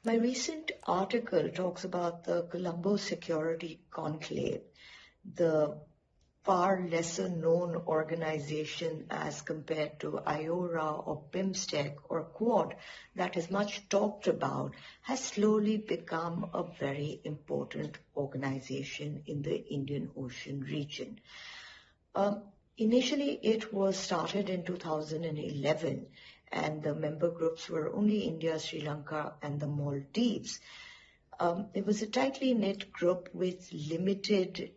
My recent article talks about the Colombo Security Conclave, the far lesser known organization as compared to IORA or BIMSTEC or Quad that is much talked about, has slowly become a very important organization in the Indian Ocean region. Initially, it was started in 2011, and the member groups were only India, Sri Lanka, and the Maldives. It was a tightly knit group with limited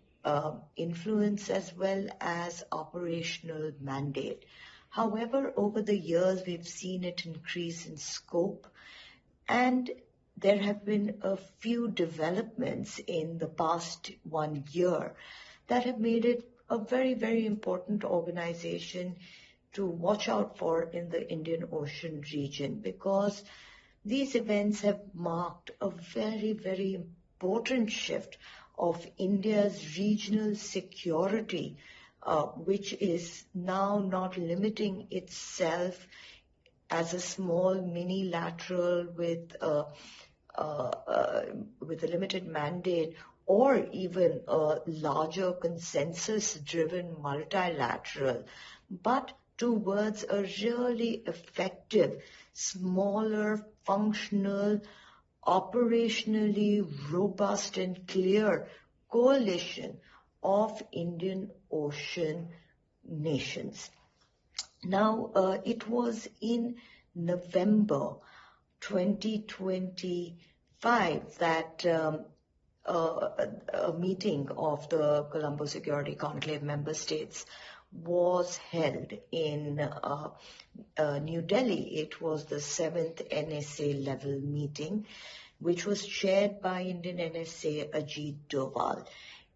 influence as well as operational mandate. However, over the years, we've seen it increase in scope, and there have been a few developments in the past 1 year that have made it a very, very important organization to watch out for in the Indian Ocean region, because these events have marked a very, very important shift of India's regional security, which is now not limiting itself as a small minilateral with a limited mandate, or even a larger consensus-driven multilateral, but towards a really effective, smaller, functional, operationally robust and clear coalition of Indian Ocean nations. Now, it was in November 2025 that a meeting of the Colombo Security Conclave member states was held in New Delhi. It was the 7th NSA level meeting, which was chaired by Indian NSA Ajit Doval.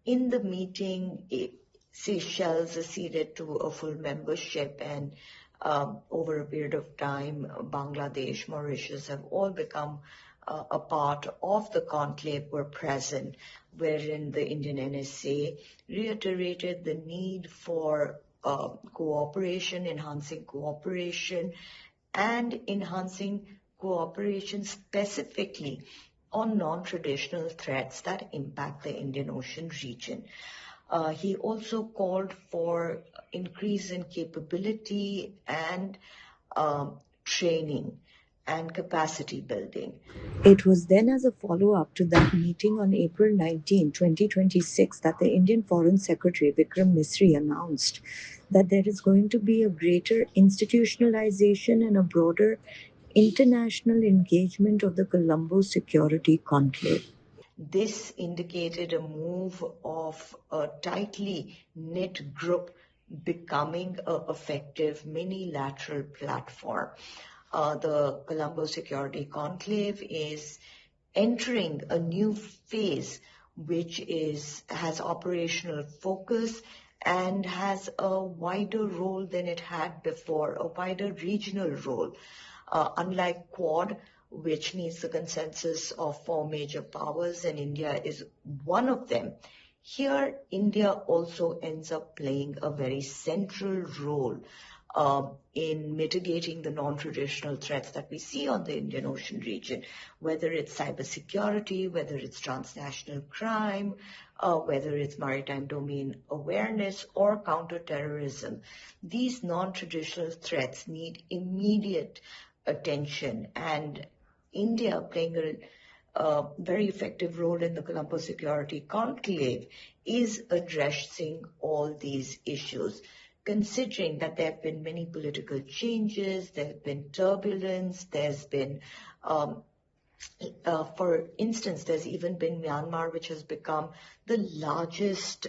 In the meeting, Seychelles acceded to a full membership, and over a period of time, Bangladesh, Mauritius have all become a part of the conclave, were present, wherein the Indian NSA reiterated the need for cooperation, enhancing cooperation, and enhancing cooperation specifically on non-traditional threats that impact the Indian Ocean region. He also called for increase in capability and training and capacity building. It was then as a follow-up to that meeting on April 19, 2026, that the Indian Foreign Secretary Vikram Misri announced that there is going to be a greater institutionalization and a broader international engagement of the Colombo Security Conclave. This indicated a move of a tightly knit group becoming an effective mini-lateral platform. The Colombo Security Conclave is entering a new phase, which has operational focus and has a wider role than it had before, a wider regional role. Unlike Quad, which needs the consensus of 4 major powers, and India is one of them, here India also ends up playing a very central role in mitigating the non-traditional threats that we see on the Indian Ocean region, whether it's cybersecurity, whether it's transnational crime, whether it's maritime domain awareness or counter-terrorism. These non-traditional threats need immediate attention, and India playing a very effective role in the Colombo Security Conclave is addressing all these issues. Considering that there have been many political changes, there have been turbulence, there's been, for instance, there's even been Myanmar, which has become the largest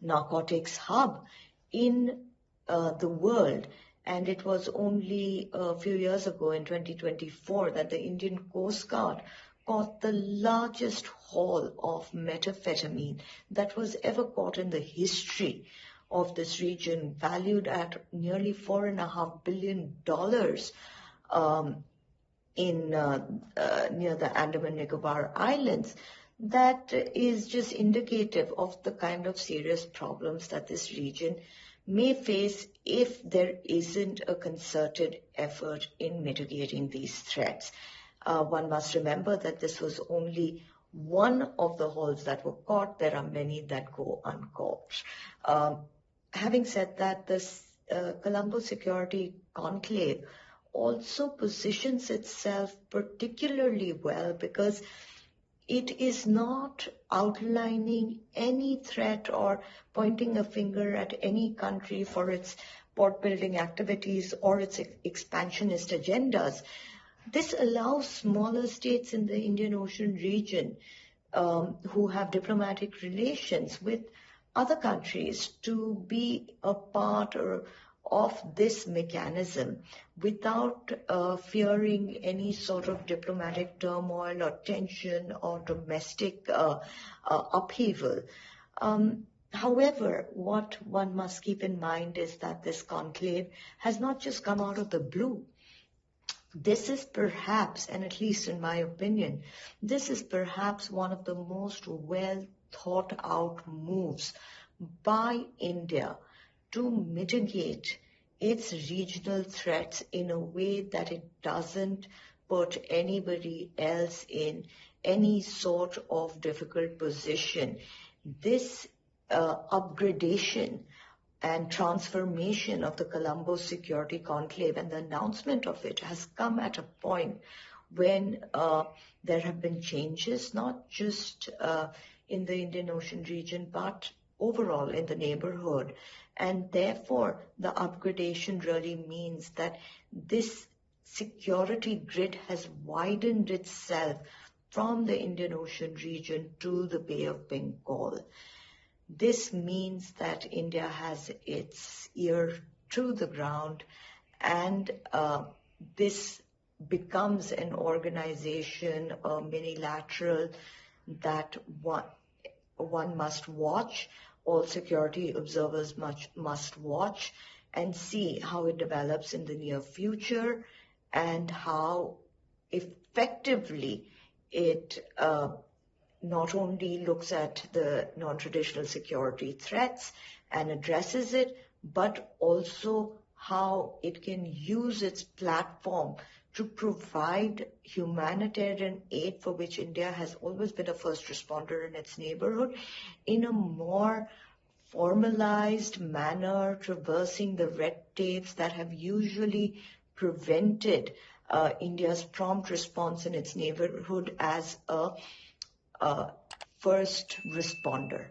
narcotics hub in the world. And it was only a few years ago, in 2024, that the Indian Coast Guard caught the largest haul of methamphetamine that was ever caught in the history of this region, valued at nearly $4.5 billion near the Andaman Nicobar Islands. That is just indicative of the kind of serious problems that this region may face if there isn't a concerted effort in mitigating these threats. One must remember that this was only one of the hauls that were caught. There are many that go uncaught. Having said that, this Colombo Security Conclave also positions itself particularly well because it is not outlining any threat or pointing a finger at any country for its port building activities or its expansionist agendas. This allows smaller states in the Indian Ocean region who have diplomatic relations with other countries to be a part of this mechanism without fearing any sort of diplomatic turmoil or tension or domestic upheaval. However, what one must keep in mind is that this conclave has not just come out of the blue. This is perhaps, and at least in my opinion, this is perhaps one of the most well thought out moves by India to mitigate its regional threats in a way that it doesn't put anybody else in any sort of difficult position. This upgradation and transformation of the Colombo Security Conclave and the announcement of it has come at a point when there have been changes, not just in the Indian Ocean region, but overall in the neighborhood. And therefore, the upgradation really means that this security grid has widened itself from the Indian Ocean region to the Bay of Bengal. This means that India has its ear to the ground, and this becomes an organization, a minilateral, that one must watch. All security observers must watch and see how it develops in the near future and how effectively it not only looks at the non-traditional security threats and addresses it, but also how it can use its platform to provide humanitarian aid, for which India has always been a first responder in its neighborhood, in a more formalized manner, traversing the red tapes that have usually prevented India's prompt response in its neighborhood as a first responder.